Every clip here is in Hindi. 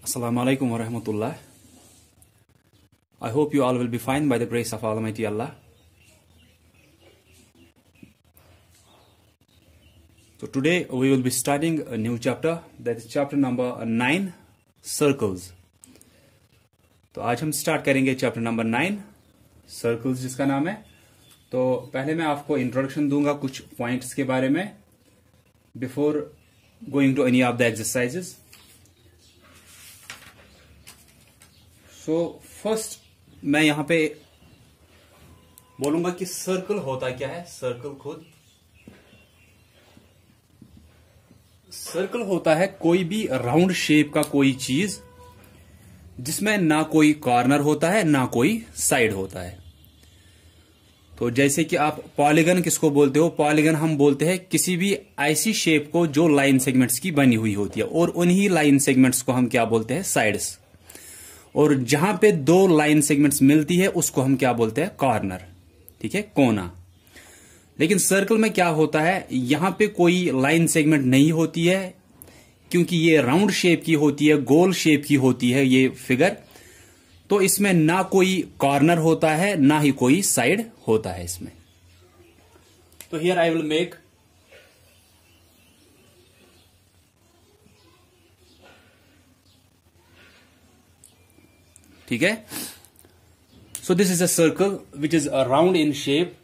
Assalamu alaikum wa rahmatullah. I hope you all will be fine by the grace of Almighty Allah. So today we will be studying a new chapter, that is chapter number 9, circles. तो आज हम स्टार्ट करेंगे चैप्टर नंबर 9 सर्कल्स जिसका नाम है। तो पहले मैं आपको इंट्रोडक्शन दूंगा कुछ पॉइंट्स के बारे में before going to any of the exercises. So first मैं यहां पे बोलूंगा कि सर्कल होता क्या है। सर्कल होता है कोई भी राउंड शेप का कोई चीज जिसमें ना कोई कॉर्नर होता है ना कोई साइड होता है। तो जैसे कि आप पॉलीगन किसको बोलते हो? पॉलीगन हम बोलते हैं किसी भी ऐसी शेप को जो लाइन सेगमेंट्स की बनी हुई होती है, और उन्हीं लाइन सेगमेंट्स को हम क्या बोलते हैं? साइड्स। और जहां पे दो लाइन सेगमेंट्स मिलती है उसको हम क्या बोलते हैं? कॉर्नर। ठीक है, कोना। लेकिन सर्कल में क्या होता है, यहां पे कोई लाइन सेगमेंट नहीं होती है क्योंकि ये राउंड शेप की होती है, गोल शेप की होती है ये फिगर। तो इसमें ना कोई कॉर्नर होता है ना ही कोई साइड होता है इसमें। तो हियर आई विल मेक ठीक है। सो this is a circle which is a round in shape.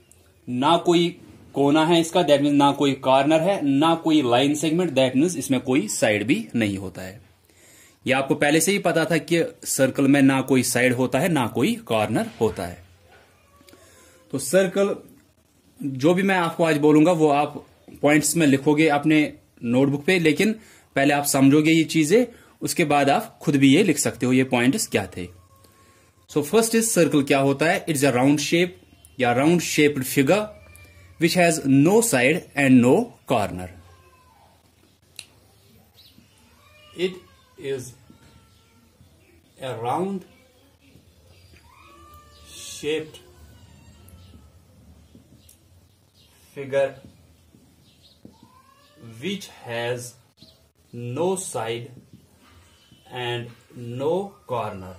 ना कोई कोना है इसका, दैट मीन्स ना कोई कॉर्नर है, ना कोई लाइन सेगमेंट, दैट मीन्स इसमें कोई साइड भी नहीं होता है। ये आपको पहले से ही पता था कि सर्कल में ना कोई साइड होता है ना कोई कॉर्नर होता है। तो सर्कल जो भी मैं आपको आज बोलूंगा वो आप पॉइंट्स में लिखोगे अपने नोटबुक पे, लेकिन पहले आप समझोगे ये चीजें, उसके बाद आप खुद भी ये लिख सकते हो ये पॉइंट्स क्या थे। सो फर्स्ट इज सर्कल क्या होता है? इट्स अ राउंड शेप या round shaped figure which has no side and no corner. It is a round shaped figure which has no side and no corner.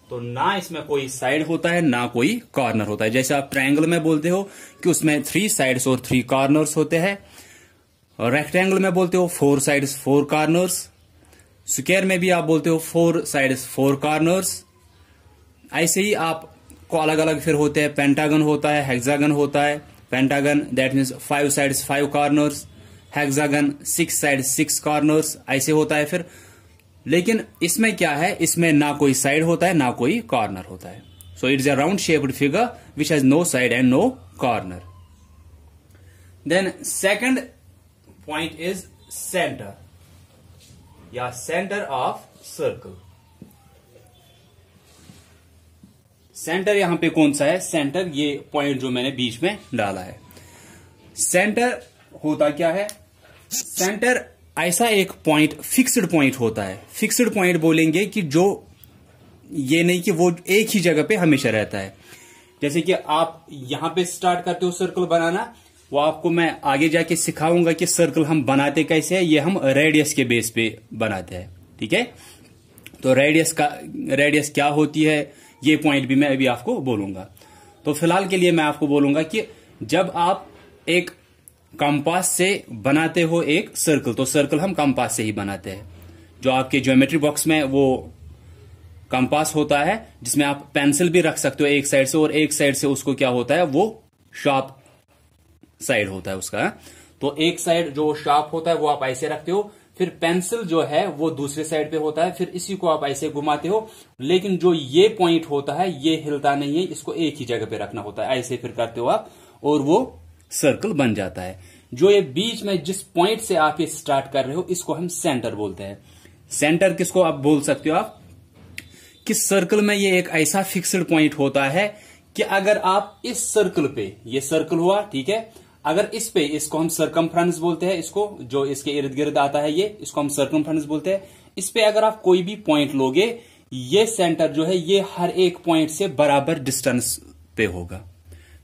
तो ना इसमें कोई साइड होता है ना कोई कॉर्नर होता है। जैसे आप ट्रायंगल में बोलते हो कि उसमें 3 साइड्स और 3 कॉर्नर्स होते हैं, और रेक्टेंगल में बोलते हो 4 साइड्स 4 कॉर्नर्स, स्क्वायर में भी आप बोलते हो 4 साइड्स 4 कॉर्नर्स। ऐसे ही आपको अलग अलग फिर होते हैं, पेंटागन होता है, हेक्सागन होता है। Pentagon that means 5 sides 5 corners, hexagon 6 sides 6 corners, ऐसे होता है फिर। लेकिन इसमें क्या है, इसमें ना कोई साइड होता है ना कोई कॉर्नर होता है। So it's a round shaped figure which has no side and no corner. Then second point is centre या सेंटर ऑफ सर्कल। सेंटर यहां पे कौन सा है? सेंटर ये पॉइंट जो मैंने बीच में डाला है। सेंटर होता क्या है? सेंटर ऐसा एक पॉइंट, फिक्स्ड पॉइंट होता है। फिक्स्ड पॉइंट बोलेंगे कि जो ये नहीं कि वो एक ही जगह पे हमेशा रहता है। जैसे कि आप यहां पे स्टार्ट करते हो सर्कल बनाना, वो आपको मैं आगे जाके सिखाऊंगा कि सर्कल हम बनाते कैसे है। ये हम रेडियस के बेस पे बनाते हैं। ठीक है, तो रेडियस क्या होती है ये पॉइंट भी मैं अभी आपको बोलूंगा। तो फिलहाल के लिए मैं आपको बोलूंगा कि जब आप एक कंपास से बनाते हो एक सर्कल, तो सर्कल हम कंपास से ही बनाते हैं। जो आपके ज्योमेट्री बॉक्स में वो कंपास होता है जिसमें आप पेंसिल भी रख सकते हो एक साइड से, और एक साइड से उसको क्या होता है, वो शार्प साइड होता है उसका। तो एक साइड जो शार्प होता है वो आप ऐसे रखते हो, फिर पेंसिल जो है वो दूसरे साइड पे होता है, फिर इसी को आप ऐसे घुमाते हो। लेकिन जो ये पॉइंट होता है ये हिलता नहीं है, इसको एक ही जगह पे रखना होता है। ऐसे फिर करते हो आप और वो सर्कल बन जाता है। जो ये बीच में जिस पॉइंट से आप ये स्टार्ट कर रहे हो इसको हम सेंटर बोलते हैं। सेंटर किसको आप बोल सकते हो आप कि सर्कल में ये एक ऐसा फिक्स्ड पॉइंट होता है कि अगर आप इस सर्कल पे, ये सर्कल हुआ ठीक है, अगर इस पे, इसको हम सर्कमफ्रेंस बोलते हैं, इसको जो इसके इर्द गिर्द आता है ये, इसको हम सर्कमफ्रेंस बोलते हैं। इस पे अगर आप कोई भी पॉइंट लोगे, ये सेंटर जो है ये हर एक पॉइंट से बराबर डिस्टेंस पे होगा।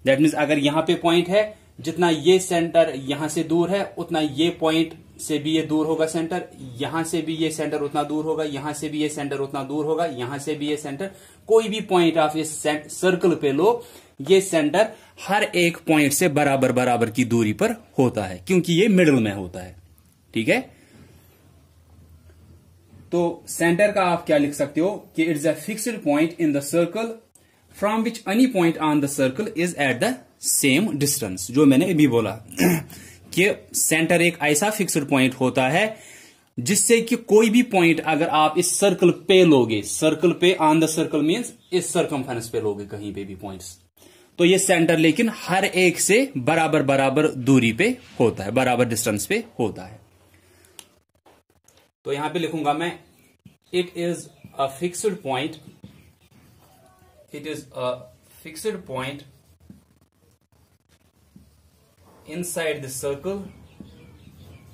दैट मीन्स अगर यहां पे पॉइंट है, जितना ये सेंटर यहां से दूर है उतना ये पॉइंट से भी ये दूर होगा सेंटर, यहां से भी ये सेंटर उतना दूर होगा, यहां से भी ये सेंटर उतना दूर होगा, यहां से भी ये सेंटर, कोई भी पॉइंट आप इस सर्कल पे लो, ये सेंटर हर एक पॉइंट से बराबर बराबर की दूरी पर होता है, क्योंकि ये मिडिल में होता है। ठीक है, तो सेंटर का आप क्या लिख सकते हो कि it's a fixed point in the circle from which any point on the circle is at the same distance. जो मैंने अभी बोला कि सेंटर एक ऐसा फिक्स्ड पॉइंट होता है जिससे कि कोई भी पॉइंट अगर आप इस सर्कल पे लोगे, सर्कल पे ऑन द सर्कल मींस इस सर्कमफेरेंस पे लोगे कहीं पे भी पॉइंट्स, तो ये सेंटर लेकिन हर एक से बराबर बराबर दूरी पे होता है, बराबर डिस्टेंस पे होता है। तो यहां पे लिखूंगा मैं, it is a fixed point, it is a fixed point inside this circle,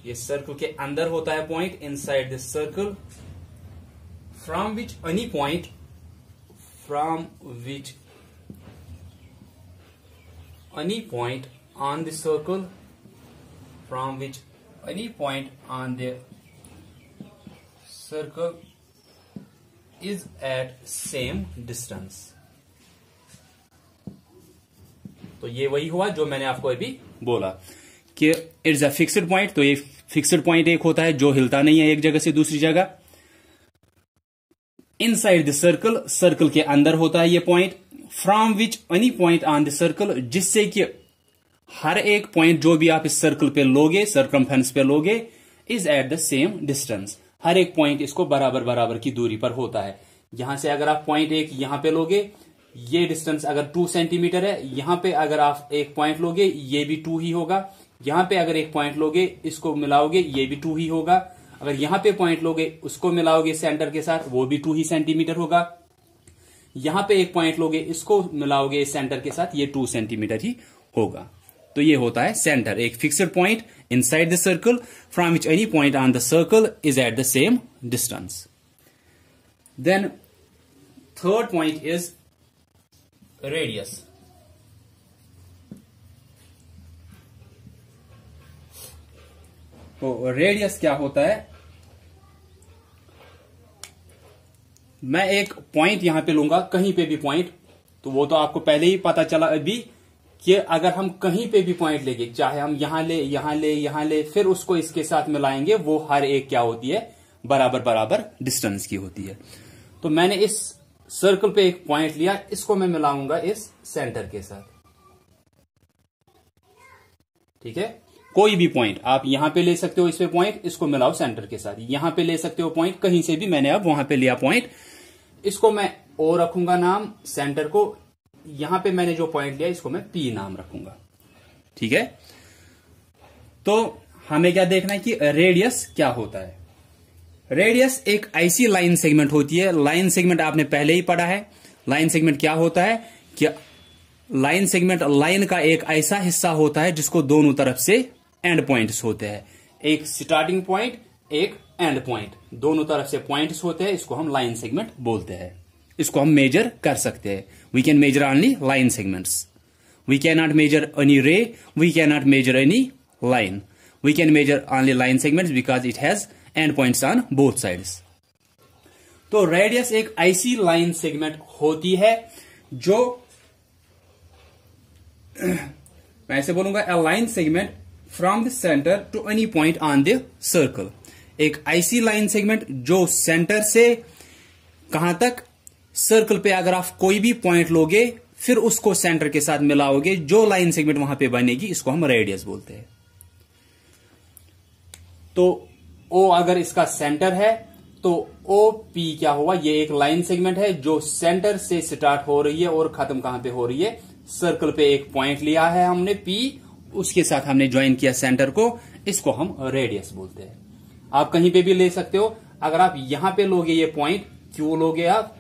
ये सर्कल के अंदर होता है point, inside this circle, from which any point, from which any point on the circle, from which any point on the circle is at same distance. तो ये वही हुआ जो मैंने आपको अभी बोला कि इट्स अ फिक्स्ड पॉइंट। तो ये फिक्स्ड पॉइंट एक होता है जो हिलता नहीं है एक जगह से दूसरी जगह। इनसाइड द सर्कल, सर्कल के अंदर होता है ये point. From which any point on the circle, जिससे कि हर एक पॉइंट जो भी आप इस सर्कल पे लोगे, सर्कमफेरेंस पे लोगे, is at the same distance. हर एक पॉइंट इसको बराबर बराबर की दूरी पर होता है। यहां से अगर आप पॉइंट एक यहां पे लोगे, ये डिस्टेंस अगर 2 सेंटीमीटर है, यहां पे अगर आप एक पॉइंट लोगे ये भी 2 ही होगा। यहां पे अगर एक पॉइंट लोगे, इसको मिलाओगे, ये भी 2 ही होगा। अगर यहां पे पॉइंट लोगे, उसको मिलाओगे सेंटर के साथ, वो भी 2 ही सेंटीमीटर होगा। यहां पे एक पॉइंट लोगे, इसको मिलाओगे सेंटर के साथ, ये 2 सेंटीमीटर ही होगा। तो ये होता है सेंटर, एक fixed point inside the circle from which any point on the circle is at the same distance. Then third point is radius. तो रेडियस क्या होता है, मैं एक पॉइंट यहां पे लूंगा, कहीं पे भी पॉइंट, तो वो तो आपको पहले ही पता चला अभी कि अगर हम कहीं पे भी पॉइंट लेंगे, चाहे हम यहां ले, यहां ले, यहां ले, फिर उसको इसके साथ मिलाएंगे, वो हर एक क्या होती है, बराबर बराबर डिस्टेंस की होती है। तो मैंने इस सर्कल पे एक पॉइंट लिया, इसको मैं मिलाऊंगा इस सेंटर के साथ। ठीक है, कोई भी पॉइंट आप यहां पे ले सकते हो, इस पे पॉइंट, इसको मिलाओ सेंटर के साथ। यहां पे ले सकते हो पॉइंट, कहीं से भी, मैंने अब वहां पे लिया पॉइंट, इसको मैं ओ रखूंगा नाम, सेंटर को। यहां पे मैंने जो पॉइंट लिया, इसको मैं पी नाम रखूंगा। ठीक है, तो हमें क्या देखना है कि रेडियस क्या होता है। रेडियस एक ऐसी लाइन सेगमेंट होती है, लाइन सेगमेंट आपने पहले ही पढ़ा है। लाइन सेगमेंट क्या होता है कि लाइन सेगमेंट लाइन का एक ऐसा हिस्सा होता है जिसको दोनों तरफ से एंड पॉइंट्स होते हैं, एक स्टार्टिंग पॉइंट, एक एंड पॉइंट, दोनों तरफ से पॉइंट्स होते हैं, इसको हम लाइन सेगमेंट बोलते हैं। इसको हम मेजर कर सकते हैं। We can measure only line segments, we can not measure any ray, we can not measure any line, we can measure only line segments because it has end points on both sides. तो रेडियस एक ऐसी लाइन सेगमेंट होती है जो मैं ऐसे बोलूंगा, a line segment from the centre to any point on the circle. एक ऐसी लाइन सेगमेंट जो सेंटर से कहां तक, सर्कल पे अगर आप कोई भी पॉइंट लोगे, फिर उसको सेंटर के साथ मिलाओगे, जो लाइन सेगमेंट वहां पे बनेगी, इसको हम रेडियस बोलते हैं। तो ओ अगर इसका सेंटर है, तो ओ पी क्या हुआ, ये एक लाइन सेगमेंट है जो सेंटर से स्टार्ट हो रही है और खत्म कहां पे हो रही है, सर्कल पे एक पॉइंट लिया है हमने पी, उसके साथ हमने ज्वाइन किया सेंटर को, इसको हम रेडियस बोलते हैं। आप कहीं पे भी ले सकते हो। अगर आप यहां पे लोगे ये पॉइंट, क्यू लोगे आप,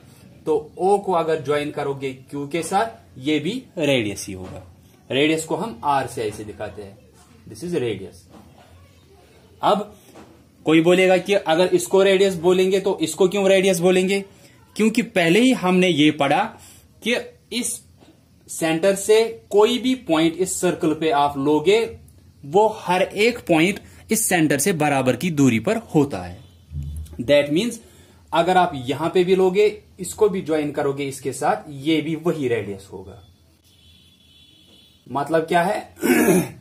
तो ओ को अगर ज्वाइन करोगे क्यू के साथ, ये भी रेडियस ही होगा। रेडियस को हम आर से ऐसे दिखाते हैं, दिस इज रेडियस। अब कोई बोलेगा कि अगर इसको रेडियस बोलेंगे तो इसको क्यों रेडियस बोलेंगे, क्योंकि पहले ही हमने ये पढ़ा कि इस सेंटर से कोई भी पॉइंट इस सर्कल पे आप लोगे, वो हर एक पॉइंट इस सेंटर से बराबर की दूरी पर होता है। दैट मीन्स अगर आप यहां पे भी लोगे, इसको भी ज्वाइन करोगे इसके साथ, ये भी वही रेडियस होगा। मतलब क्या है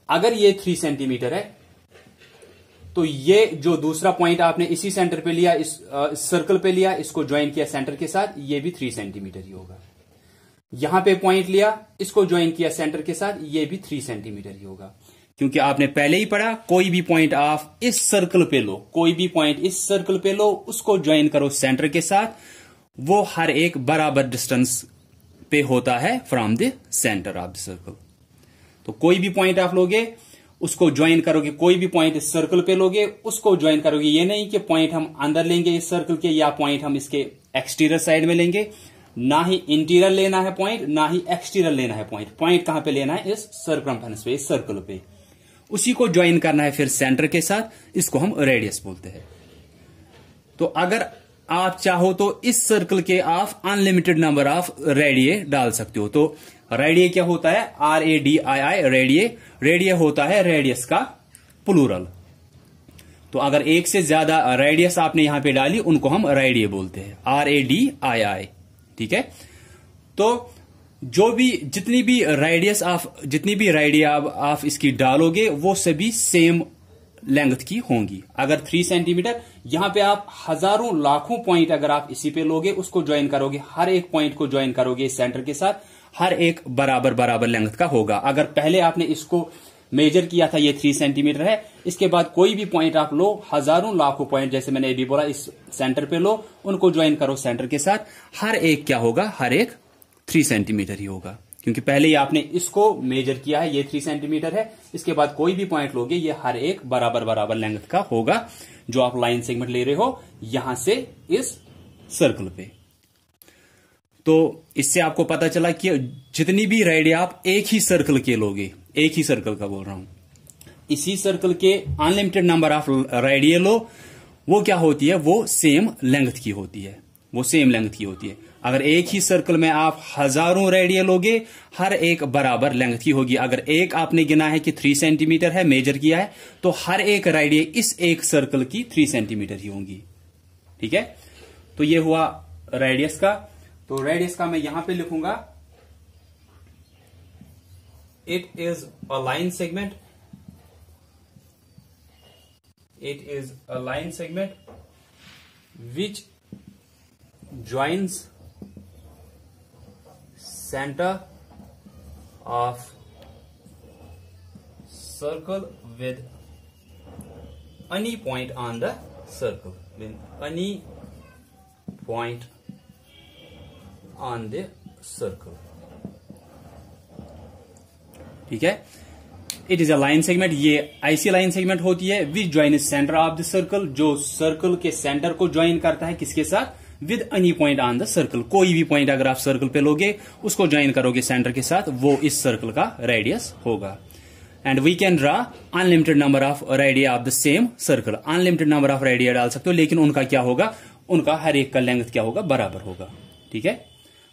अगर ये 3 सेंटीमीटर है तो ये जो दूसरा पॉइंट आपने इसी सेंटर पे लिया, इस सर्कल पे लिया, इसको ज्वाइन किया सेंटर के साथ, ये भी 3 सेंटीमीटर ही होगा। यहां पे पॉइंट लिया, इसको ज्वाइन किया सेंटर के साथ, ये भी 3 सेंटीमीटर ही होगा। क्योंकि आपने पहले ही पढ़ा, कोई भी पॉइंट आप इस सर्कल पे लो, कोई भी पॉइंट इस सर्कल पे लो, उसको ज्वाइन करो सेंटर के साथ, वो हर एक बराबर डिस्टेंस पे होता है from the centre of the circle. तो कोई भी पॉइंट आप लोगे, उसको ज्वाइन करोगे, कोई भी पॉइंट इस सर्कल पे लोगे, उसको ज्वाइन करोगे। ये नहीं कि पॉइंट हम अंदर लेंगे इस सर्कल के, या पॉइंट हम इसके एक्सटीरियर साइड में लेंगे, ना ही इंटीरियर लेना है पॉइंट, ना ही एक्सटीरियर लेना है पॉइंट। पॉइंट कहां पे लेना है? इस सर्कमफ्रेंस पे, इस सर्कल पे, उसी को ज्वाइन करना है फिर सेंटर के साथ। इसको हम रेडियस बोलते हैं। तो अगर आप चाहो तो इस सर्कल के आप अनलिमिटेड नंबर ऑफ रेडिये डाल सकते हो। तो रेडिये क्या होता है? RADII, radii. रेडिये होता है रेडियस का प्लूरल। तो अगर एक से ज्यादा रेडियस आपने यहां पे डाली, उनको हम रेडिये बोलते हैं, RADII। ठीक है। तो जो भी जितनी भी रेडिये आप इसकी डालोगे, वो सभी सेम लेंथ की होंगी। अगर 3 सेंटीमीटर, यहां पे आप हजारों लाखों पॉइंट अगर आप इसी पे लोगे, उसको ज्वाइन करोगे, हर एक पॉइंट को ज्वाइन करोगे सेंटर के साथ, हर एक बराबर लेंथ का होगा। अगर पहले आपने इसको मेजर किया था, ये 3 सेंटीमीटर है, इसके बाद कोई भी पॉइंट आप लो, हजारों लाखों पॉइंट, जैसे मैंने अभी बोला, इस सेंटर पे लो, उनको ज्वाइन करो सेंटर के साथ, हर एक क्या होगा? हर एक 3 सेंटीमीटर ही होगा। क्योंकि पहले ही आपने इसको मेजर किया है, ये 3 सेंटीमीटर है, इसके बाद कोई भी पॉइंट लोगे, ये हर एक बराबर लेंथ का होगा, जो आप लाइन सेगमेंट ले रहे हो यहां से इस सर्कल पे। तो इससे आपको पता चला कि जितनी भी रेडिये आप एक ही सर्कल के लोगे, एक ही सर्कल का बोल रहा हूं, इसी सर्कल के अनलिमिटेड नंबर ऑफ रेडिये लो, वो क्या होती है? वो सेम लेंथ की होती है, वो सेम लेंथ की होती है। अगर एक ही सर्कल में आप हजारों रेडिये लोगे, हर एक बराबर लेंथ की होगी। अगर एक आपने गिना है कि 3 सेंटीमीटर है, मेजर किया है, तो हर एक रेडिये इस एक सर्कल की 3 सेंटीमीटर ही होंगी। ठीक है। तो ये हुआ रेडियस का। तो रेडियस का मैं यहां पे लिखूंगा, it is a line segment, it is a line segment which joins center of circle with any point on the circle, with any point on the circle। ठीक है। It is a line segment, ये ऐसी लाइन सेगमेंट होती है which join centre of the circle, जो सर्कल के सेंटर को ज्वाइन करता है किसके साथ? With any point on the circle. कोई भी पॉइंट अगर आप सर्कल पे लोगे, उसको ज्वाइन करोगे सेंटर के साथ, वो इस सर्कल का रेडियस होगा। And we can draw unlimited number of radii of the same circle. Unlimited number of radii डाल सकते हो, लेकिन उनका क्या होगा? उनका हर एक का लेंथ क्या होगा? बराबर होगा। ठीक है।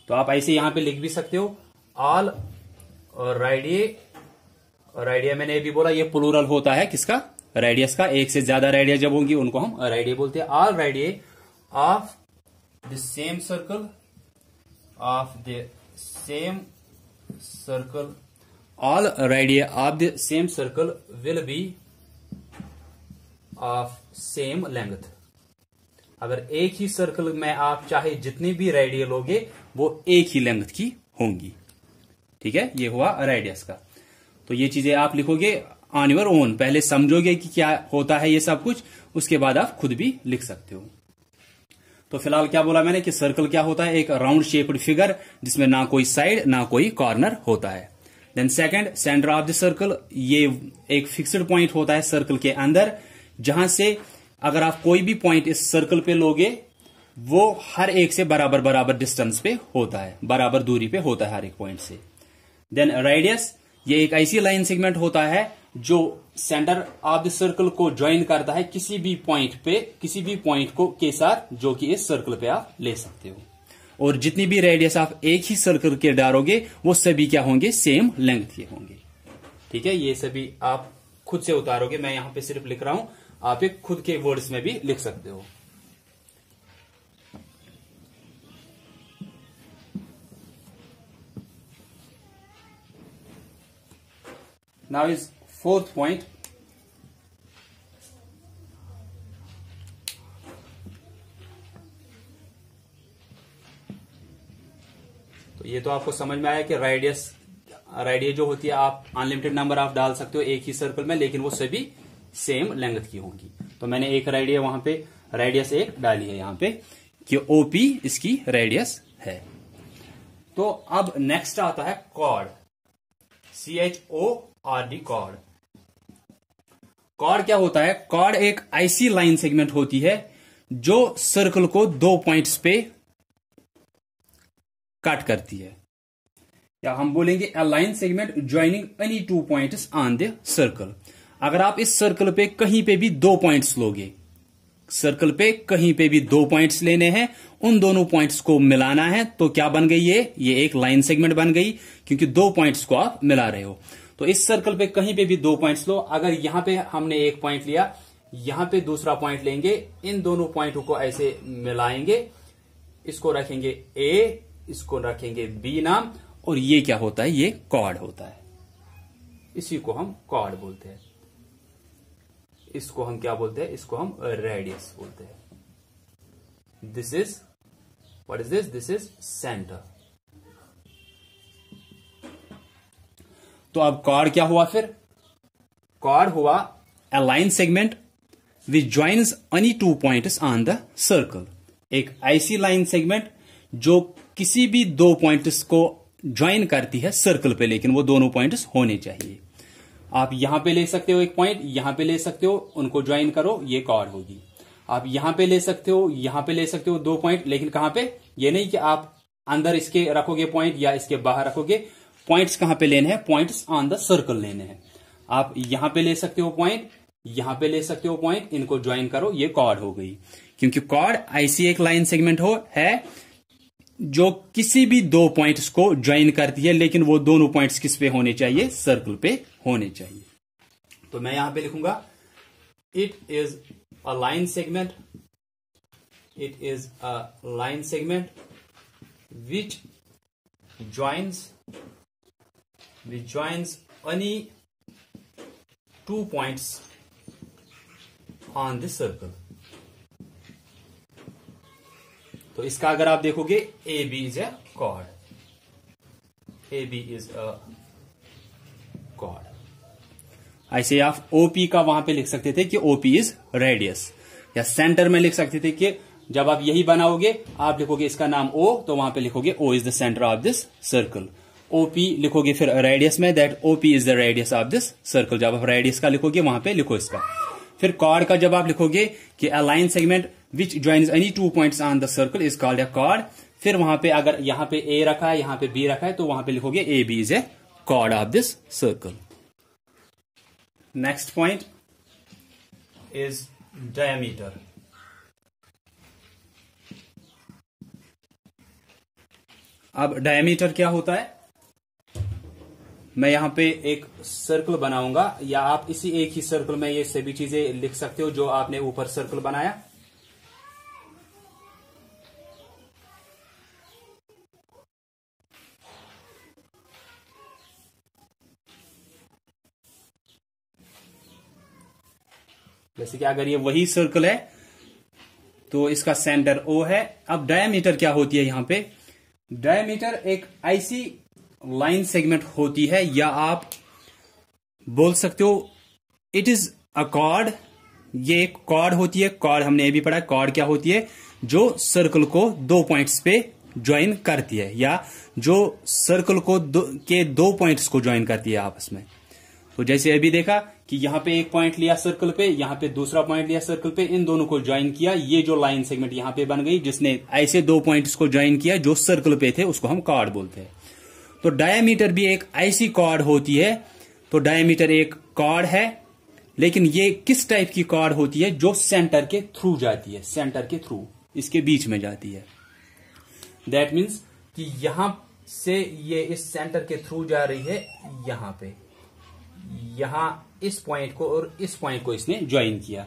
तो आप ऐसे यहां पे लिख भी सकते हो, ऑल रेडिये मैंने भी बोला, ये प्लूरल होता है किसका? रेडियस का। एक से ज्यादा रेडिये जब होंगी, उनको हम रेडिये बोलते हैं। All radii of the same circle, of the same circle, all radii of the same circle will be of same length। अगर एक ही सर्कल में आप चाहे जितनी भी रेडिये लोगे, वो एक ही लेंथ की होंगी। ठीक है। ये हुआ रेडियस का। तो ये चीजें आप लिखोगे ऑन योर ओन, पहले समझोगे कि क्या होता है ये सब कुछ, उसके बाद आप खुद भी लिख सकते हो। तो फिलहाल क्या बोला मैंने कि सर्कल क्या होता है? एक राउंड शेप्ड फिगर जिसमें ना कोई साइड ना कोई कॉर्नर होता है। Then second, centre of the circle, ये एक फिक्स्ड पॉइंट होता है सर्कल के अंदर, जहां से अगर आप कोई भी पॉइंट इस सर्कल पे लोगे, वो हर एक से बराबर डिस्टेंस पे होता है, बराबर दूरी पे होता है हर एक पॉइंट से। देन रेडियस, ये एक ऐसी लाइन सेगमेंट होता है जो सेंटर ऑफ द सर्कल को ज्वाइन करता है किसी भी पॉइंट पे, किसी भी पॉइंट को के साथ, जो कि इस सर्कल पे आप ले सकते हो। और जितनी भी रेडियस आप एक ही सर्कल के डालोगे, वो सभी क्या होंगे? सेम लेंथ के होंगे। ठीक है। ये सभी आप खुद खुद से उतारोगे, मैं यहां पे सिर्फ लिख रहा हूं, आप एक खुद के वर्ड्स में भी लिख सकते हो। नाउ इज फोर्थ पॉइंट, तो ये तो आपको समझ में आया कि रेडियस जो होती है, आप अनलिमिटेड नंबर आप डाल सकते हो एक ही सर्कल में, लेकिन वो सभी सेम लेंथ की होंगी। तो मैंने एक रेडियस वहां पे रेडियस एक डाली है यहां पे कि ओपी इसकी रेडियस है। तो अब नेक्स्ट आता है कॉर्ड, CHORD, कॉर्ड। कॉर्ड क्या होता है? कॉर्ड एक ऐसी लाइन सेगमेंट होती है जो सर्कल को 2 पॉइंट्स पे कट करती है, या हम बोलेंगे अ line segment joining any 2 points on the circle. अगर आप इस सर्कल पे कहीं पे भी 2 पॉइंट्स लोगे, सर्कल पे कहीं पे भी 2 पॉइंट्स लेने हैं, उन दोनों पॉइंट्स को मिलाना है, तो क्या बन गई ये एक लाइन सेगमेंट बन गई, क्योंकि 2 पॉइंट्स को आप मिला रहे हो। तो इस सर्कल पे कहीं पे भी 2 पॉइंट्स लो, अगर यहां पे हमने एक पॉइंट लिया, यहां पे दूसरा पॉइंट लेंगे, इन दोनों पॉइंटों को ऐसे मिलाएंगे, इसको रखेंगे ए, इसको रखेंगे बी नाम, और ये क्या होता है? ये कॉर्ड होता है। इसी को हम कॉर्ड बोलते हैं। इसको हम क्या बोलते हैं? इसको हम रेडियस बोलते हैं। This is, what is this? This is centre. तो अब कॉर्ड क्या हुआ फिर? कॉर्ड हुआ अ line segment which joins any 2 points on the circle. एक ऐसी लाइन सेगमेंट जो किसी भी 2 पॉइंट्स को ज्वाइन करती है सर्कल पे, लेकिन वो दोनों पॉइंट्स होने चाहिए। आप यहां पे ले सकते हो एक पॉइंट, यहां पे ले सकते हो, उनको ज्वाइन करो, ये कॉर्ड होगी। आप यहां पे ले सकते हो, यहां पे ले सकते हो 2 पॉइंट, लेकिन कहां पे? ये नहीं कि आप अंदर इसके रखोगे पॉइंट या इसके बाहर रखोगे। पॉइंट्स कहां पे लेने हैं? पॉइंट्स ऑन द सर्कल लेने हैं। आप यहां पे ले सकते हो पॉइंट, यहां पे ले सकते हो पॉइंट, इनको ज्वाइन करो, ये कॉर्ड हो गई। क्योंकि कॉर्ड ऐसी एक लाइन सेगमेंट है जो किसी भी 2 पॉइंट्स को ज्वाइन करती है, लेकिन वो दोनों पॉइंट्स किस पे होने चाहिए? सर्कल पे होने चाहिए। तो मैं यहां पे लिखूंगा, it is a line segment, it is a line segment which joins any 2 points on this circle. तो इसका अगर आप देखोगे, A B is a chord, A B is a chord. ऐसे आप ओपी का वहां पे लिख सकते थे कि ओपी इज रेडियस, या सेंटर में लिख सकते थे कि जब आप यही बनाओगे, आप लिखोगे इसका नाम ओ, तो वहां पे लिखोगे O is the centre of this circle. OP लिखोगे फिर रेडियस में, that OP is the radius of this circle. जब आप रेडियस का लिखोगे, वहां पे लिखो इसका। फिर कॉर्ड का जब आप लिखोगे कि अ line segment which joins any 2 points on the circle is called a cord. फिर वहां पे अगर यहां पे ए रखा है, यहां पे बी रखा है, तो वहां पे लिखोगे A B is a chord of this circle. Next point is diameter. अब डायमीटर क्या होता है? मैं यहां पे एक सर्कल बनाऊंगा, या आप इसी एक ही सर्कल में ये सभी चीजें लिख सकते हो जो आपने ऊपर सर्कल बनाया। जैसे कि अगर ये वही सर्कल है तो इसका सेंटर ओ है। अब डायमीटर क्या होती है? यहां पे डायमीटर एक ऐसी लाइन सेगमेंट होती है, या आप बोल सकते हो इट इज अ कॉर्ड। ये एक कॉर्ड होती है। कॉर्ड हमने ये भी पढ़ा, कॉर्ड क्या होती है? जो सर्कल को 2 पॉइंट्स पे ज्वाइन करती है, या जो सर्कल को के 2 पॉइंट्स को ज्वाइन करती है आपस में। तो जैसे अभी देखा कि यहां पे एक पॉइंट लिया सर्कल पे, यहां पे दूसरा पॉइंट लिया सर्कल पे, इन दोनों को ज्वाइन किया, ये जो लाइन सेगमेंट यहां पे बन गई, जिसने ऐसे 2 पॉइंट्स को ज्वाइन किया जो सर्कल पे थे, उसको हम कॉर्ड बोलते हैं। तो डायमीटर भी एक ऐसी कॉर्ड होती है। तो डायमीटर एक कॉर्ड है, लेकिन ये किस टाइप की कॉर्ड होती है? जो सेंटर के थ्रू जाती है, सेंटर के थ्रू, इसके बीच में जाती है। दैट मीन्स कि यहां से ये इस सेंटर के थ्रू जा रही है, यहां पे, यहां इस पॉइंट को और इस पॉइंट को इसने ज्वाइन किया।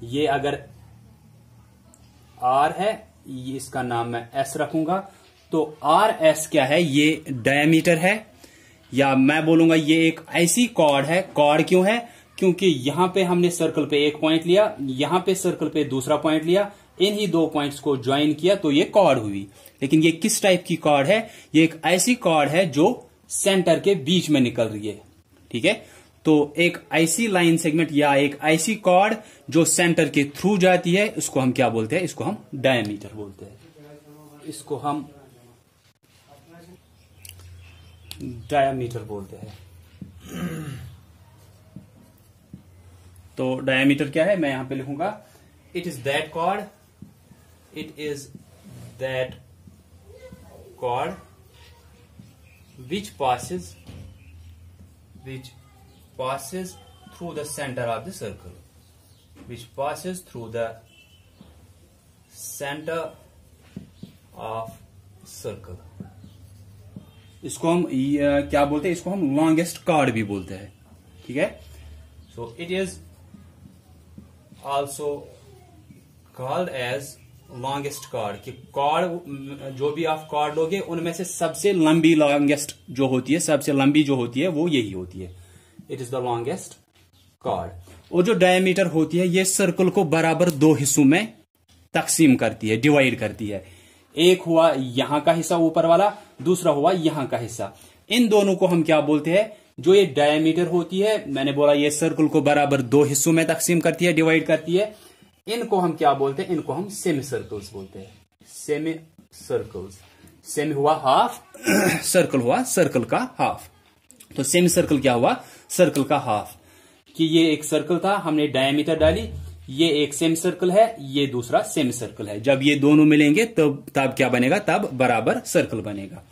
ये अगर आर है, ये इसका नाम मैं एस रखूंगा, तो आर एस क्या है, ये डायमीटर है, या मैं बोलूंगा ये एक ऐसी कॉर्ड है। कॉर्ड क्यों है, क्योंकि यहां पे हमने सर्कल पे एक पॉइंट लिया, यहां पे सर्कल पे दूसरा पॉइंट लिया, इन्हीं दो पॉइंट्स को ज्वाइन किया तो ये कॉर्ड हुई। लेकिन ये किस टाइप की कॉर्ड है, ये एक ऐसी कॉर्ड है जो सेंटर के बीच में निकल रही है। ठीक है, तो एक ऐसी लाइन सेगमेंट या एक ऐसी कॉर्ड जो सेंटर के थ्रू जाती है, उसको हम क्या बोलते हैं, इसको हम डायमीटर बोलते हैं। इसको हम डायमीटर बोलते हैं। तो डायमीटर क्या है, मैं यहां पे लिखूंगा it is that chord, it is that chord which passes through the center of the circle, which passes through the center of circle। इसको हम क्या बोलते हैं, इसको हम लॉन्गेस्ट कॉर्ड भी बोलते हैं। ठीक है, so it is also called as longest chord. कि कॉर्ड जो भी आप कॉर्ड लोगे उनमें से सबसे लंबी लॉन्गेस्ट जो होती है, सबसे लंबी जो होती है वो यही होती है। It is the longest chord. और जो डायमीटर होती है ये सर्कल को बराबर दो हिस्सों में तकसीम करती है, डिवाइड करती है। एक हुआ यहां का हिस्सा ऊपर वाला, दूसरा हुआ यहां का हिस्सा। इन दोनों को हम क्या बोलते हैं, जो ये डायमीटर होती है, मैंने बोला ये सर्कल को बराबर दो हिस्सों में तकसीम करती है, डिवाइड करती है। इनको हम क्या बोलते हैं, इनको हम सेमी सर्कल्स बोलते हैं। सेमी सर्कल्स, सेमी हुआ हाफ, सर्कल हुआ सर्कल का हाफ। तो सेमी सर्कल क्या हुआ, सर्कल का हाफ। कि ये एक सर्कल था, हमने डायमीटर डाली, ये एक सेमी सर्कल है, ये दूसरा सेमी सर्कल है। जब ये दोनों मिलेंगे तब क्या बनेगा, तब बराबर सर्कल बनेगा।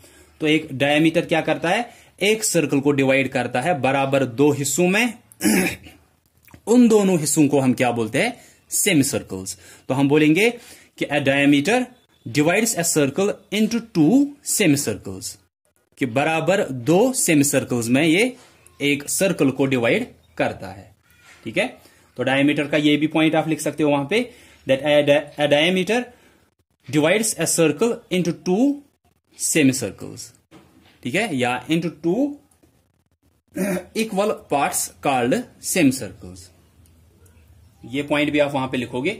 तो एक डायमीटर क्या करता है, एक सर्कल को डिवाइड करता है बराबर दो हिस्सों में। उन दोनों हिस्सों को हम क्या बोलते हैं, सेमी सर्कल्स। तो हम बोलेंगे कि a diameter divides a circle into two semi circles. कि बराबर दो सेमी सर्कल्स में ये एक सर्कल को डिवाइड करता है। ठीक है, तो डायमीटर का ये भी पॉइंट आप लिख सकते हो वहां पे, that a diameter divides a circle into two semi circles. ठीक है, या into two equal parts called semi circles. ये पॉइंट भी आप वहां पे लिखोगे।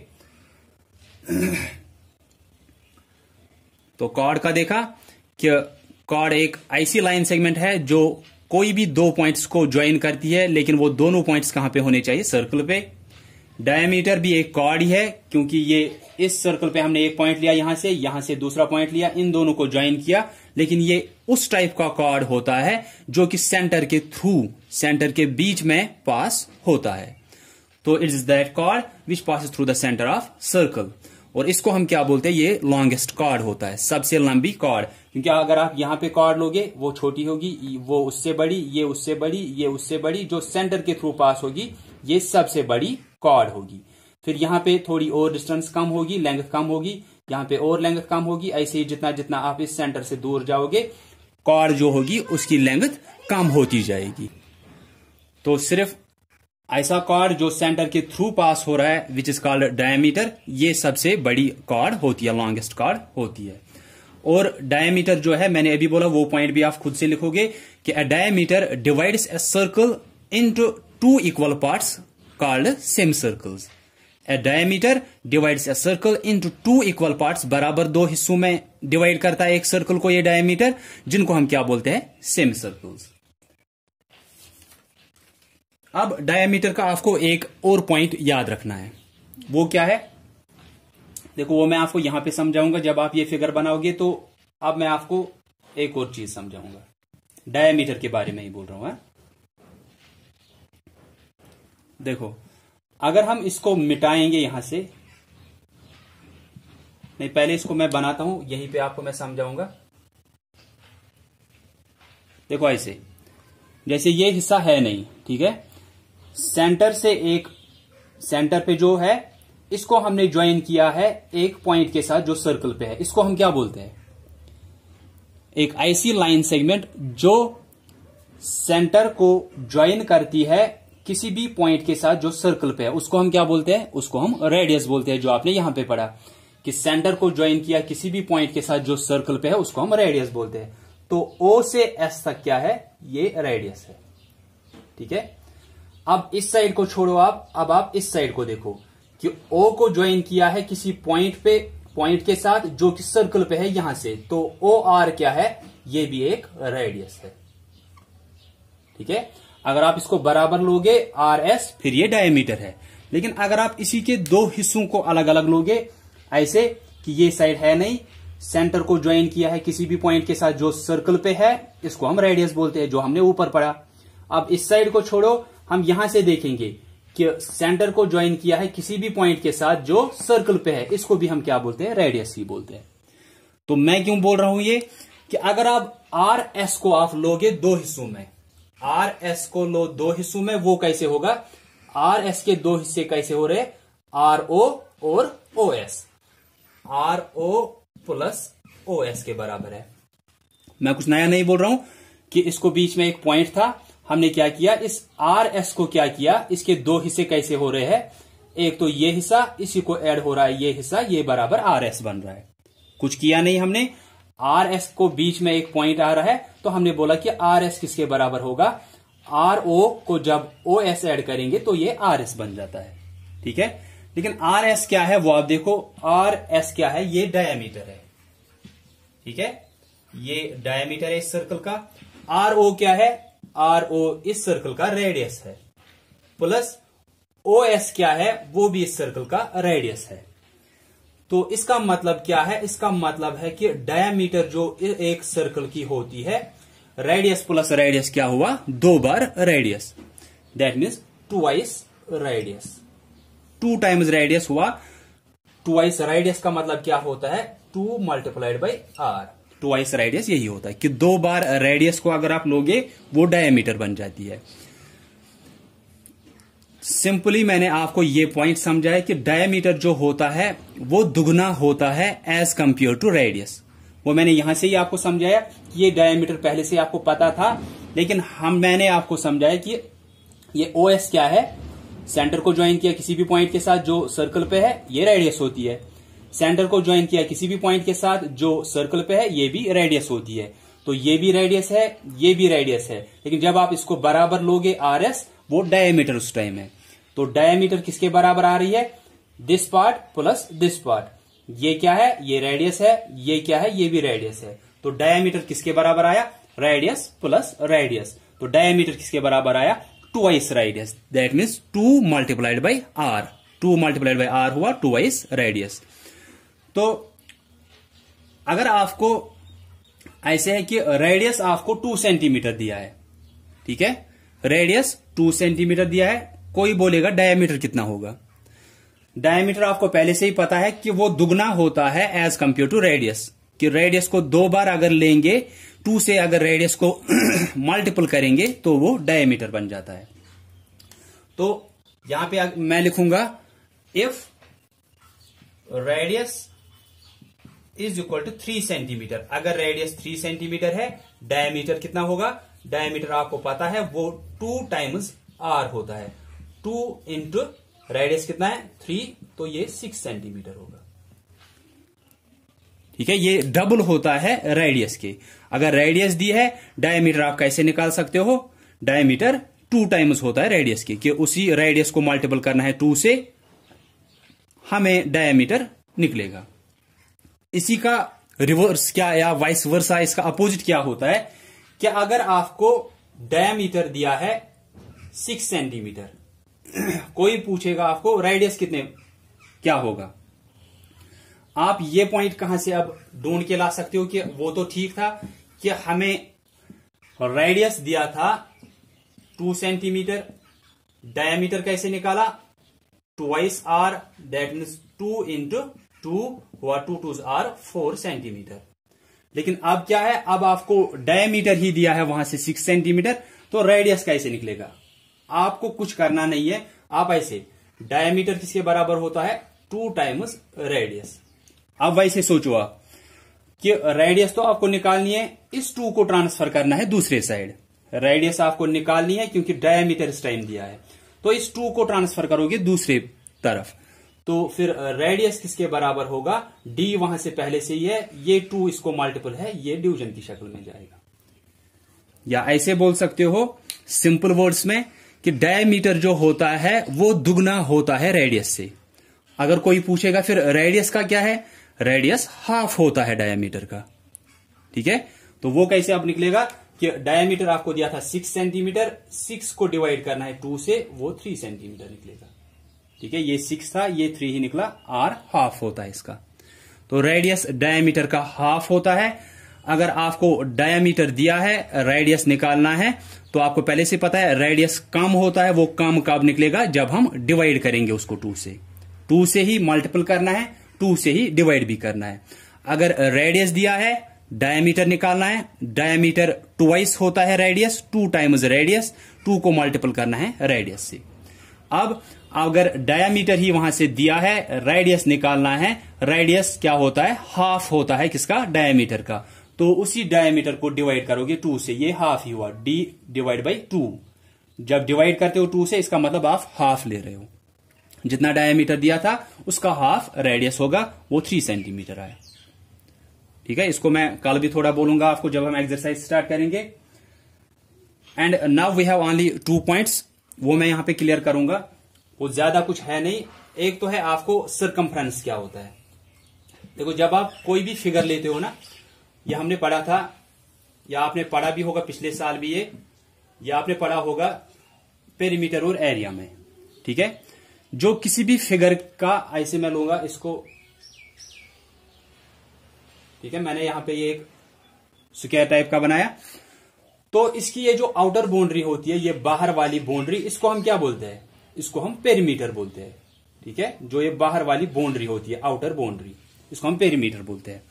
तो कॉर्ड का देखा कि कॉर्ड एक ऐसी लाइन सेगमेंट है जो कोई भी दो पॉइंट्स को ज्वाइन करती है, लेकिन वो दोनों पॉइंट्स कहां पे होने चाहिए, सर्कल पे। डायमीटर भी एक कॉर्ड ही है, क्योंकि ये इस सर्कल पे हमने एक पॉइंट लिया, यहां से दूसरा पॉइंट लिया, इन दोनों को ज्वाइन किया। लेकिन ये उस टाइप का कॉर्ड होता है जो कि सेंटर के थ्रू, सेंटर के बीच में पास होता है। तो it is that chord which passes through the centre of circle. और इसको हम क्या बोलते हैं, ये लॉन्गेस्ट कॉर्ड होता है, सबसे लंबी कॉर्ड। क्योंकि अगर आप यहां पे कॉर्ड लोगे वो छोटी होगी, वो उससे बड़ी, ये उससे बड़ी, ये उससे बड़ी, जो सेंटर के थ्रू पास होगी ये सबसे बड़ी कॉर्ड होगी। फिर यहां पे थोड़ी और डिस्टेंस कम होगी, लेंथ कम होगी, यहां पे और लेंथ कम होगी। ऐसे ही जितना जितना आप इस सेंटर से दूर जाओगे, कॉर्ड जो होगी उसकी लेंथ कम होती जाएगी। तो सिर्फ ऐसा कॉर्ड जो सेंटर के थ्रू पास हो रहा है, विच इज कॉल्ड डायमीटर, ये सबसे बड़ी कॉर्ड होती है, लॉन्गेस्ट कॉर्ड होती है। और डायमीटर जो है, मैंने अभी बोला, वो पॉइंट भी आप खुद से लिखोगे कि a diameter divides a circle into two equal parts called semi circles. A diameter divides a circle into two equal parts, बराबर दो हिस्सों में डिवाइड करता है एक सर्कल को ये डायमीटर, जिनको हम क्या बोलते हैं, सेमी सर्कल्स। अब डायमीटर का आपको एक और पॉइंट याद रखना है, वो क्या है, देखो वो मैं आपको यहां पे समझाऊंगा जब आप ये फिगर बनाओगे। तो अब मैं आपको एक और चीज समझाऊंगा, डायमीटर के बारे में ही बोल रहा हूं। देखो अगर हम इसको मिटाएंगे यहां से, नहीं पहले इसको मैं बनाता हूं, यहीं पे आपको मैं समझाऊंगा। देखो ऐसे, जैसे ये हिस्सा है नहीं, ठीक है, सेंटर से एक, सेंटर पे जो है इसको हमने ज्वाइन किया है एक पॉइंट के साथ जो सर्कल पे है, इसको हम क्या बोलते हैं, एक ऐसी लाइन सेगमेंट जो सेंटर को ज्वाइन करती है किसी भी पॉइंट के साथ जो सर्कल पे है उसको हम क्या बोलते हैं, उसको हम रेडियस बोलते हैं। जो आपने यहां पे पढ़ा कि सेंटर को ज्वाइन किया किसी भी पॉइंट के साथ जो सर्कल पे है उसको हम रेडियस बोलते हैं। तो O से S तक क्या है, ये रेडियस है। ठीक है, अब इस साइड को छोड़ो आप, अब आप इस साइड को देखो कि O को ज्वाइन किया है किसी पॉइंट के साथ जो कि सर्कल पे है यहां से, तो OR क्या है, ये भी एक रेडियस है। ठीक है, अगर आप इसको बराबर लोगे RS, फिर ये डायमीटर है। लेकिन अगर आप इसी के दो हिस्सों को अलग अलग लोगे, ऐसे कि ये साइड है नहीं, सेंटर को ज्वाइन किया है किसी भी पॉइंट के साथ जो सर्कल पे है, इसको हम रेडियस बोलते हैं, जो हमने ऊपर पढ़ा। अब इस साइड को छोड़ो, हम यहां से देखेंगे कि सेंटर को ज्वाइन किया है किसी भी पॉइंट के साथ जो सर्कल पे है, इसको भी हम क्या बोलते हैं, रेडियस ही बोलते हैं। तो मैं क्यों बोल रहा हूं ये कि अगर आप RS को आप लोगे दो हिस्सों में, RS को लो दो हिस्सों में, वो कैसे होगा, RS के दो हिस्से कैसे हो रहे, RO और OS, RO प्लस OS के बराबर है। मैं कुछ नया नहीं बोल रहा हूं कि इसको बीच में एक पॉइंट था, हमने क्या किया, इस RS को क्या किया, इसके दो हिस्से कैसे हो रहे हैं, एक तो ये हिस्सा इसी को ऐड हो रहा है, ये हिस्सा, ये बराबर RS बन रहा है। कुछ किया नहीं हमने, RS को बीच में एक पॉइंट आ रहा है, तो हमने बोला कि RS किसके बराबर होगा, RO को जब OS ऐड करेंगे तो ये RS बन जाता है। ठीक है, लेकिन RS क्या है वो आप देखो, RS क्या है, ये डायमीटर है। ठीक है, ये डायमीटर है इस सर्कल का। RO क्या है, RO इस सर्कल का रेडियस है, प्लस OS क्या है, वो भी इस सर्कल का रेडियस है। तो इसका मतलब क्या है, इसका मतलब है कि डायमीटर जो एक सर्कल की होती है, रेडियस प्लस रेडियस क्या हुआ, दो बार radius, that means twice radius. 2 times radius हुआ, ट्वाइस रेडियस का मतलब क्या होता है, 2 multiplied by R। Twice radius यही होता है कि दो बार रेडियस को अगर आप लोगे वो डायमीटर बन जाती है। सिंपली मैंने आपको ये पॉइंट समझाया कि डायमीटर जो होता है वो दुगना होता है एज कंपेयर टू रेडियस। वो मैंने यहां से ही आपको समझाया कि ये डायमीटर पहले से आपको पता था, लेकिन मैंने आपको समझाया कि ये OS क्या है, सेंटर को ज्वाइन किया किसी भी पॉइंट के साथ जो सर्कल पे है, ये रेडियस होती है। सेंटर को ज्वाइन किया किसी भी पॉइंट के साथ जो सर्कल पे है, ये भी रेडियस होती है। तो ये भी रेडियस है, ये भी रेडियस है, लेकिन जब आप इसको बराबर लोगे RS, वो डायमीटर उस टाइम है। तो डायमीटर किसके बराबर आ रही है, this part plus this part. ये क्या है, ये रेडियस है, ये क्या है, ये भी रेडियस है। तो डायमीटर किसके बराबर आया, रेडियस प्लस रेडियस। तो डायमीटर किसके बराबर आया, twice radius, that means 2 multiplied by R। 2 multiplied by R हुआ ट्वाइस रेडियस। तो अगर आपको ऐसे है कि रेडियस आपको 2 सेंटीमीटर दिया है, ठीक है, रेडियस 2 सेंटीमीटर दिया है, कोई बोलेगा डायमीटर कितना होगा। डायमीटर आपको पहले से ही पता है कि वो दुगना होता है एज कंपेयर टू रेडियस, कि रेडियस को दो बार अगर लेंगे, 2 से अगर रेडियस को मल्टीपल करेंगे तो वो डायमीटर बन जाता है। तो यहां पे मैं लिखूंगा if radius is equal to 3 centimetre. अगर रेडियस 3 सेंटीमीटर है, डायमीटर कितना होगा, डायमीटर आपको पता है वो 2 टाइम्स R होता है। 2 इंटू रेडियस कितना है 3, तो ये 6 सेंटीमीटर होगा। ठीक है, ये डबल होता है रेडियस के। अगर रेडियस दी है, डायमीटर आप कैसे निकाल सकते हो, डायमीटर 2 टाइम्स होता है रेडियस के, कि उसी रेडियस को मल्टीपल करना है 2 से, हमें डायमीटर निकलेगा। इसी का रिवर्स क्या या वाइस वर्सा, इसका अपोजिट क्या होता है कि अगर आपको डायमीटर दिया है 6 सेंटीमीटर, कोई पूछेगा आपको रेडियस कितने क्या होगा, आप ये पॉइंट कहां से अब ढूंढ के ला सकते हो कि वो तो ठीक था कि हमें रेडियस दिया था 2 सेंटीमीटर, डायमीटर कैसे निकाला, twice R, that means 2 into 2 हुआ, 2 2 R 4 सेंटीमीटर। लेकिन अब क्या है, अब आपको डायमीटर ही दिया है वहां से 6 सेंटीमीटर, तो रेडियस कैसे निकलेगा, आपको कुछ करना नहीं है। आप ऐसे, डायमीटर किसके बराबर होता है, 2 टाइम्स रेडियस। अब वैसे सोचो आप कि रेडियस तो आपको निकालनी है, इस 2 को ट्रांसफर करना है दूसरे साइड, रेडियस आपको निकालनी है क्योंकि डायमीटर इस टाइम दिया है। तो इस 2 को ट्रांसफर करोगे दूसरे तरफ, तो फिर रेडियस किसके बराबर होगा, d वहां से पहले से ही है, ये 2 इसको मल्टीपल है, ये डिवीजन की शक्ल में जाएगा। या ऐसे बोल सकते हो सिंपल वर्ड्स में कि डायमीटर जो होता है वो दुगना होता है रेडियस से। अगर कोई पूछेगा फिर रेडियस का क्या है, रेडियस हाफ होता है डायमीटर का। ठीक है, तो वो कैसे आप निकलेगा कि डायमीटर आपको दिया था 6 सेंटीमीटर, 6 को डिवाइड करना है 2 से, वो 3 सेंटीमीटर निकलेगा। ठीक है, ये 6 था, ये 3 ही निकला, r हाफ होता है इसका। तो रेडियस डायमीटर का हाफ होता है। अगर आपको डायमीटर दिया है, रेडियस निकालना है, तो आपको पहले से पता है रेडियस कम होता है, वो कम कब निकलेगा, जब हम डिवाइड करेंगे उसको 2 से। 2 से ही मल्टीपल करना है, 2 से ही डिवाइड भी करना है। अगर रेडियस दिया है, डायमीटर निकालना है, डायमीटर ट्वाइस होता है रेडियस, 2 टाइम्स रेडियस, 2 को मल्टीपल करना है रेडियस से। अब अगर डायमीटर ही वहां से दिया है, रेडियस निकालना है, रेडियस क्या होता है, हाफ होता है किसका, डायमीटर का। तो उसी डायमीटर को डिवाइड करोगे 2 से, ये हाफ ही हुआ, d डिवाइड बाई 2। जब डिवाइड करते हो 2 से, इसका मतलब आप हाफ ले रहे हो। जितना डायमीटर दिया था उसका हाफ रेडियस होगा, वो 3 सेंटीमीटर आया। ठीक है, इसको मैं कल भी थोड़ा बोलूंगा आपको जब हम एक्सरसाइज स्टार्ट करेंगे। And now we have only 2 points, वो मैं यहां पे क्लियर करूंगा, वो ज्यादा कुछ है नहीं। एक तो है आपको सरकमफ्रेंस क्या होता है। देखो, जब आप कोई भी फिगर लेते हो ना, यह हमने पढ़ा था, या आपने पढ़ा भी होगा पिछले साल भी ये, या आपने पढ़ा होगा पेरीमीटर और एरिया में। ठीक है, जो किसी भी फिगर का, ऐसे मैं लूंगा इसको, ठीक है, मैंने यहां पे ये एक स्क्वायर टाइप का बनाया, तो इसकी ये जो आउटर बाउंड्री होती है, ये बाहर वाली बाउंड्री, इसको हम क्या बोलते हैं, इसको हम पेरीमीटर बोलते हैं। ठीक है, जो ये बाहर वाली बाउंड्री होती है, आउटर बाउंड्री, इसको हम पेरीमीटर बोलते हैं।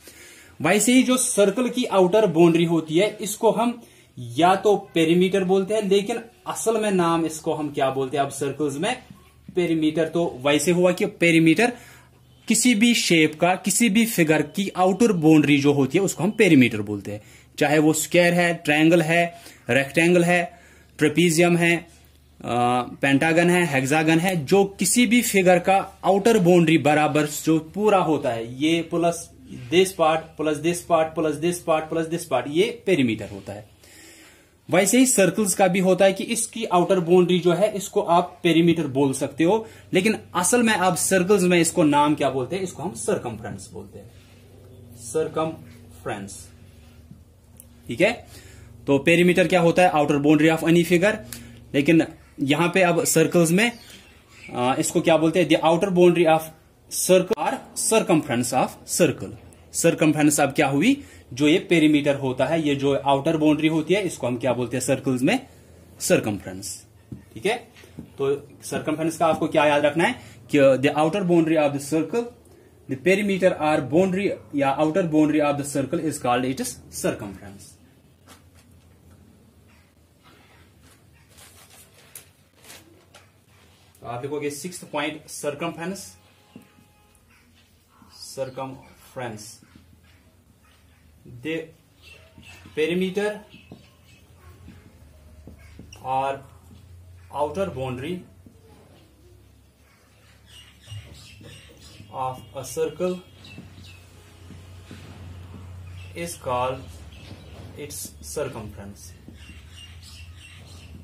वैसे ही जो सर्कल की आउटर बाउंड्री होती है, इसको हम या तो पेरीमीटर बोलते हैं, लेकिन असल में नाम इसको हम क्या बोलते हैं अब सर्कल्स में, पेरीमीटर। तो वैसे हुआ कि पेरीमीटर किसी भी शेप का, किसी भी फिगर की आउटर बाउंड्री जो होती है उसको हम पेरीमीटर बोलते हैं। चाहे वो स्क्वायर है, ट्रायंगल है, रेक्टेंगल है, ट्रेपीजियम है, पेंटागन है, हेक्सागन है, जो किसी भी फिगर का आउटर बाउंड्री बराबर जो पूरा होता है, ये plus this part plus this part plus this part plus this part, ये पेरीमीटर होता है। वैसे ही सर्कल्स का भी होता है कि इसकी आउटर बाउंड्री जो है, इसको आप पेरीमीटर बोल सकते हो, लेकिन असल में आप सर्कल्स में इसको नाम क्या बोलते हैं, इसको हम सरकमफ्रेंस बोलते हैं, सरकमफ्रेंस। ठीक है, तो पेरीमीटर क्या होता है, outer boundary of any figure. लेकिन यहां पे अब सर्कल्स में इसको क्या बोलते हैं, the outer boundary of circle और सरकमफ्रेंस ऑफ सर्कल। सरकमफ्रेंस अब क्या हुई, जो ये पेरीमीटर होता है, ये जो आउटर बाउंड्री होती है, इसको हम क्या बोलते हैं सर्कल्स में, सरकमफ्रेंस। ठीक है, तो सरकमफ्रेंस का आपको क्या याद रखना है कि the outer boundary of the circle, the perimeter और बाउंड्री या outer boundary of the circle is called it is circumference. तो आप लिखोगे 6th point, circumference. Circumference, the perimeter or outer boundary of a circle is called its circumference।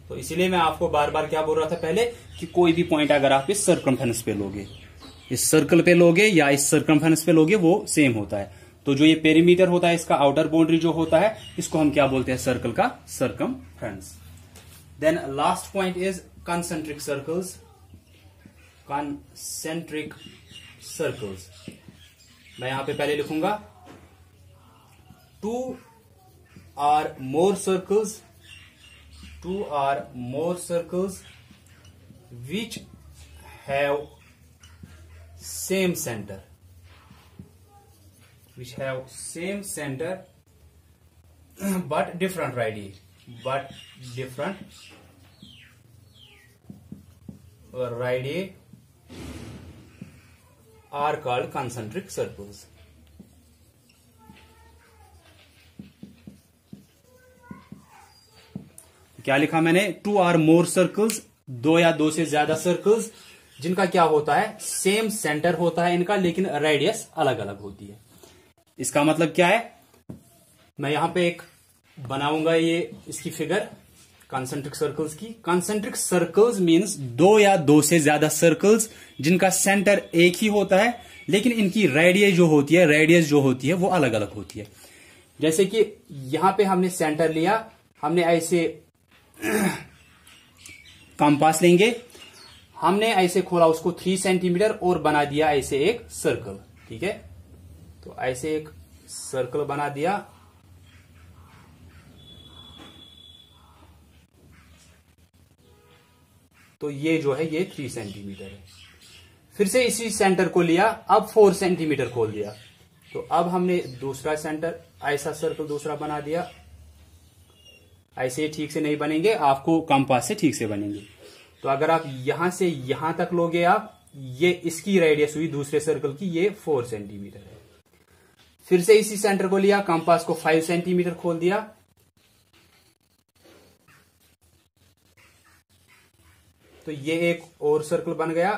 तो इसीलिए मैं आपको बार बार क्या बोल रहा था पहले कि कोई भी पॉइंट अगर आप इस सर्कमफ्रेंस पे लोगे, इस सर्कल पे लोगे या इस सर्कमफ्रेंस पे लोगे, वो सेम होता है। तो जो ये पेरीमीटर होता है, इसका आउटर बाउंड्री जो होता है, इसको हम क्या बोलते हैं, सर्कल का circumference. Then last point is concentric circles. Concentric circles मैं यहां पे पहले लिखूंगा 2 or more circles, 2 or more circles which have same center, which have same center but different radii, but different radii are called concentric circles. क्या लिखा मैंने, 2 or more सर्कल्स, 2 या 2 से ज्यादा सर्कल्स जिनका क्या होता है, सेम सेंटर होता है इनका, लेकिन रेडियस अलग अलग होती है। इसका मतलब क्या है, मैं यहां पे एक बनाऊंगा ये इसकी फिगर कॉन्सेंट्रिक सर्कल्स की। कॉन्सेंट्रिक सर्कल्स मींस 2 या 2 से ज्यादा सर्कल्स जिनका सेंटर एक ही होता है, लेकिन इनकी रेडियस जो होती है वो अलग अलग होती है। जैसे कि यहां पे हमने सेंटर लिया, हमने ऐसे कंपास लेंगे, हमने ऐसे खोला उसको 3 सेंटीमीटर और बना दिया ऐसे एक सर्कल। ठीक है, तो ऐसे एक सर्कल बना दिया, तो ये जो है ये 3 सेंटीमीटर है। फिर से इसी सेंटर को लिया, अब 4 सेंटीमीटर खोल दिया, तो अब हमने दूसरा सेंटर ऐसा सर्कल दूसरा बना दिया। ऐसे ठीक से नहीं बनेंगे, आपको कंपास से ठीक से बनेंगे। तो अगर आप यहां से यहां तक लोगे आप, ये इसकी रेडियस हुई दूसरे सर्कल की, ये 4 सेंटीमीटर है। फिर से इसी सेंटर को लिया, कंपास को 5 सेंटीमीटर खोल दिया, तो ये एक और सर्कल बन गया।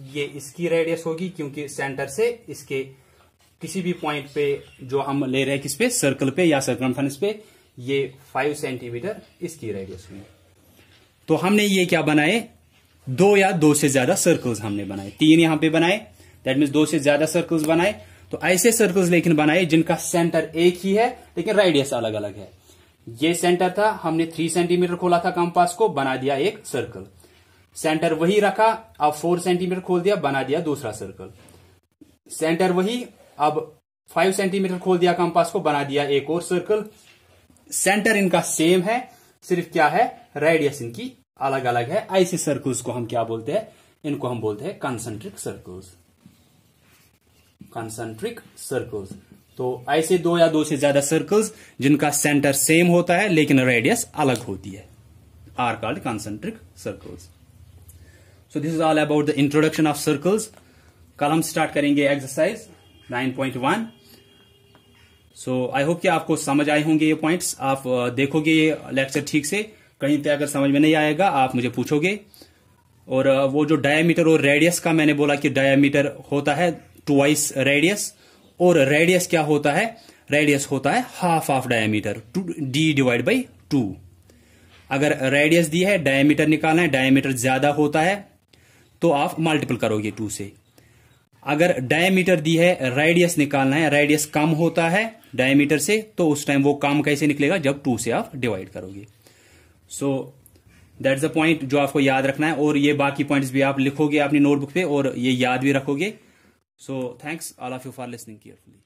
ये इसकी रेडियस होगी, क्योंकि सेंटर से इसके किसी भी पॉइंट पे जो हम ले रहे हैं, किस पे, सर्कल पे या सर्कमफ्रेंस पे, ये 5 सेंटीमीटर इसकी रेडियस हुई। तो हमने ये क्या बनाए, 2 या 2 से ज्यादा सर्कल्स हमने बनाए, 3 यहां पे बनाए, दैट मीन्स 2 से ज्यादा सर्कल्स बनाए। तो ऐसे सर्कल्स लेकिन बनाए जिनका सेंटर एक ही है लेकिन रेडियस अलग अलग है। ये सेंटर था, हमने 3 सेंटीमीटर खोला था कंपास को, बना दिया एक सर्कल। सेंटर वही रखा, अब 4 सेंटीमीटर खोल दिया, बना दिया दूसरा सर्कल। सेंटर वही, अब 5 सेंटीमीटर खोल दिया कंपास को, बना दिया एक और सर्कल। सेंटर इनका सेम है, सिर्फ क्या है, रेडियस इनकी अलग अलग है। ऐसे सर्कल्स को हम क्या बोलते हैं, इनको हम बोलते हैं कॉन्सेंट्रिक सर्कल्स। कॉन्सेंट्रिक सर्कल्स, तो ऐसे 2 या 2 से ज्यादा सर्कल्स जिनका सेंटर सेम होता है लेकिन रेडियस अलग होती है, are called concentric circles. So this is all about the introduction of circles. कल हम स्टार्ट करेंगे एक्सरसाइज 9.1। सो आई होप कि आपको समझ आए होंगे ये पॉइंट्स। आप देखोगे ये लेक्चर ठीक से, कहीं पे अगर समझ में नहीं आएगा आप मुझे पूछोगे। और वो जो डायमीटर और रेडियस का मैंने बोला कि डायमीटर होता है ट्वाइस रेडियस, और रेडियस क्या होता है, रेडियस होता है half of diameter, d divide by 2। अगर रेडियस दी है, डायमीटर निकालना है, डायमीटर ज्यादा होता है तो आप मल्टीपल करोगे 2 से। अगर डायमीटर दी है, रेडियस निकालना है, रेडियस कम होता है डायमीटर से, तो उस टाइम वो कम कैसे निकलेगा, जब 2 से आप डिवाइड करोगे। सो दैट्स द पॉइंट जो आपको याद रखना है, और ये बाकी पॉइंट्स भी आप लिखोगे अपनी नोटबुक पे और ये याद भी रखोगे। So thanks all of you for listening carefully.